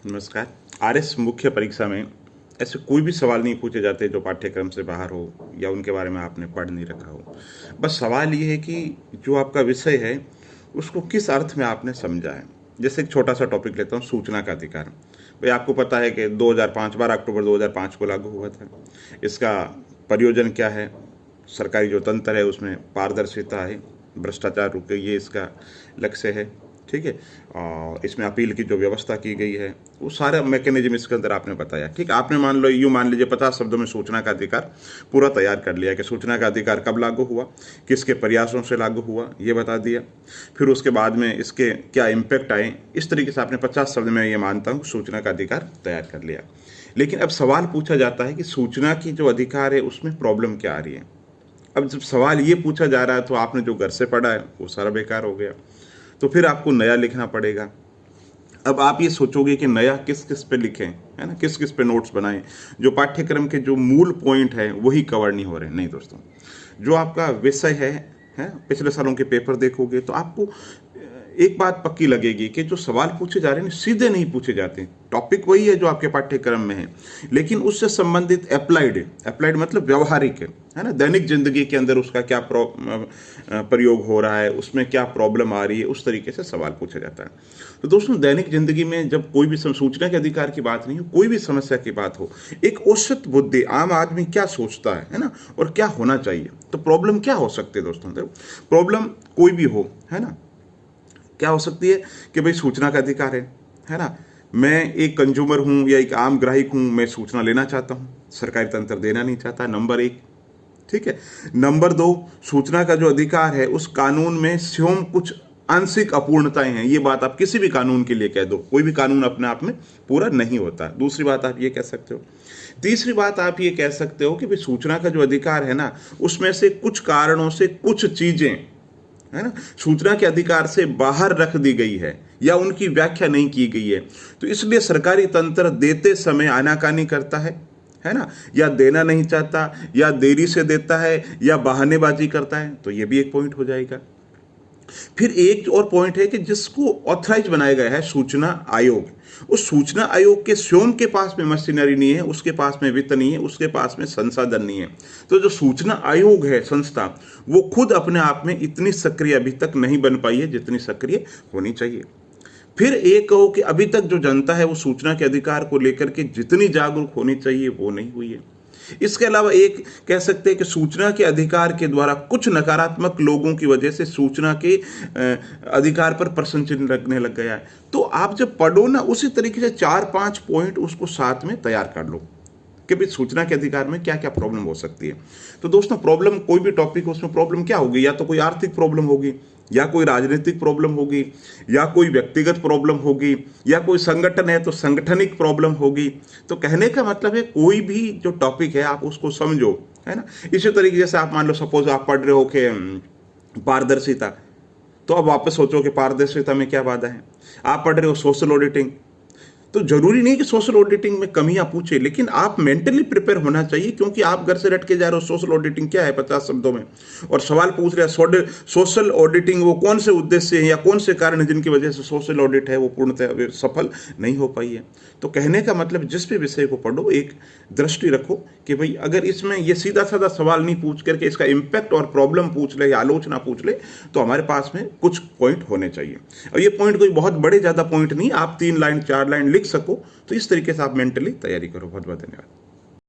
नमस्कार। आरएस मुख्य परीक्षा में ऐसे कोई भी सवाल नहीं पूछे जाते जो पाठ्यक्रम से बाहर हो या उनके बारे में आपने पढ़ नहीं रखा हो। बस सवाल ये है कि जो आपका विषय है उसको किस अर्थ में आपने समझा है। जैसे एक छोटा सा टॉपिक लेता हूँ, सूचना का अधिकार। भाई आपको पता है कि 2005 12 अक्टूबर 2005 को लागू हुआ था। इसका प्रयोजन क्या है? सरकारी जो तंत्र है उसमें पारदर्शिता है, भ्रष्टाचार रुक गई, ये इसका लक्ष्य है। ठीक है। और इसमें अपील की जो व्यवस्था की गई है वो सारा मैकेनिज्म इसके अंदर आपने बताया। ठीक है। आपने मान लीजिए 50 शब्दों में सूचना का अधिकार पूरा तैयार कर लिया कि सूचना का अधिकार कब लागू हुआ, किसके प्रयासों से लागू हुआ, ये बता दिया। फिर उसके बाद में इसके क्या इम्पैक्ट आए, इस तरीके से आपने 50 शब्द में ये मानता हूँ सूचना का अधिकार तैयार कर लिया। लेकिन अब सवाल पूछा जाता है कि सूचना की जो अधिकार है उसमें प्रॉब्लम क्या आ रही है। अब जब सवाल ये पूछा जा रहा है तो आपने जो घर से पढ़ा है वो सारा बेकार हो गया, तो फिर आपको नया लिखना पड़ेगा। अब आप ये सोचोगे कि नया किस किस पे लिखें, है ना, किस किस पे नोट्स बनाएं। जो पाठ्यक्रम के जो मूल पॉइंट है वही कवर नहीं हो रहे। नहीं दोस्तों, जो आपका विषय है, पिछले सालों के पेपर देखोगे तो आपको एक बात पक्की लगेगी कि जो सवाल पूछे जा रहे हैं सीधे नहीं पूछे जाते। टॉपिक वही है जो आपके पाठ्यक्रम में है, लेकिन उससे संबंधित अप्लाइड मतलब व्यवहारिक है ना, दैनिक जिंदगी के अंदर उसका क्या प्रयोग हो रहा है, उसमें क्या प्रॉब्लम आ रही है, उस तरीके से सवाल पूछा जाता है। तो दोस्तों, दैनिक जिंदगी में जब कोई भी सूचना के अधिकार की बात नहीं हो, कोई भी समस्या की बात हो, एक औसत बुद्धि आम आदमी क्या सोचता है ना, और क्या होना चाहिए, तो प्रॉब्लम क्या हो सकती है दोस्तों। प्रॉब्लम कोई भी हो, है ना, क्या हो सकती है कि भाई सूचना का अधिकार है ना, मैं एक कंज्यूमर हूं या एक आम ग्राहक हूं, मैं सूचना लेना चाहता हूं, सरकारी तंत्र देना नहीं चाहता, नंबर 1। ठीक है। नंबर 2, सूचना का जो अधिकार है उस कानून में स्वयं कुछ आंशिक अपूर्णताएं हैं। ये बात आप किसी भी कानून के लिए कह दो, कोई भी कानून अपने आप में पूरा नहीं होता। दूसरी बात आप ये कह सकते हो। तीसरी बात आप ये कह सकते हो कि भाई सूचना का जो अधिकार है ना, उसमें से कुछ कारणों से कुछ चीजें, है ना, सूचना के अधिकार से बाहर रख दी गई है या उनकी व्याख्या नहीं की गई है, तो इसलिए सरकारी तंत्र देते समय आनाकानी करता है ना, या देना नहीं चाहता, या देरी से देता है, या बहानेबाजी करता है। तो ये भी एक पॉइंट हो जाएगा। फिर एक और पॉइंट है कि जिसको ऑथराइज बनाया गया है सूचना आयोग, उस सूचना आयोग के स्वयं के पास में मशीनरी नहीं है, उसके पास में वित्त नहीं है, उसके पास में संसाधन नहीं है। तो जो सूचना आयोग है संस्था, वो खुद अपने आप में इतनी सक्रिय अभी तक नहीं बन पाई है जितनी सक्रिय होनी चाहिए। फिर एक कहो कि अभी तक जो जनता है वो सूचना के अधिकार को लेकर के जितनी जागरूक होनी चाहिए वो नहीं हुई है। इसके अलावा एक कह सकते हैं कि सूचना के अधिकार के द्वारा कुछ नकारात्मक लोगों की वजह से सूचना के अधिकार पर प्रश्न चिन्ह लगने लग गया है। तो आप जब पढ़ो ना, उसी तरीके से 4-5 पॉइंट उसको साथ में तैयार कर लो कि भाई सूचना के अधिकार में क्या क्या प्रॉब्लम हो सकती है। तो दोस्तों, प्रॉब्लम कोई भी टॉपिक हो उसमें प्रॉब्लम क्या होगी, या तो कोई आर्थिक प्रॉब्लम होगी, या कोई राजनीतिक प्रॉब्लम होगी, या कोई व्यक्तिगत प्रॉब्लम होगी, या कोई संगठन है तो संगठनिक प्रॉब्लम होगी। तो कहने का मतलब है कोई भी जो टॉपिक है आप उसको समझो, है ना। इसी तरीके जैसे आप मान लो, सपोज आप पढ़ रहे हो कि पारदर्शिता, तो अब वापस सोचो कि पारदर्शिता में क्या बाधा है। आप पढ़ रहे हो सोशल ऑडिटिंग, तो जरूरी नहीं कि सोशल ऑडिटिंग में कमियां पूछे, लेकिन आप मेंटली प्रिपेयर होना चाहिए, क्योंकि आप घर से रट के जा रहे हो सोशल ऑडिटिंग क्या है 50 शब्दों में, और सवाल पूछ रहे हैं सोशल ऑडिटिंग वो कौन से उद्देश्य हैं या कौन से कारण हैं जिनकी वजह से सोशल ऑडिट है वो पूर्णतः सफल नहीं हो पाई है। तो कहने का मतलब जिस भी विषय को पढ़ो एक दृष्टि रखो कि भाई अगर इसमें ये सीधा साधा सवाल नहीं पूछ करके इसका इम्पैक्ट और प्रॉब्लम पूछ ले या आलोचना पूछ ले, तो हमारे पास में कुछ पॉइंट होने चाहिए। और ये पॉइंट कोई बहुत बड़े ज़्यादा पॉइंट नहीं, आप 3 लाइन 4 लाइन लिख सको। तो इस तरीके से आप मेंटली तैयारी करो। बहुत बहुत धन्यवाद।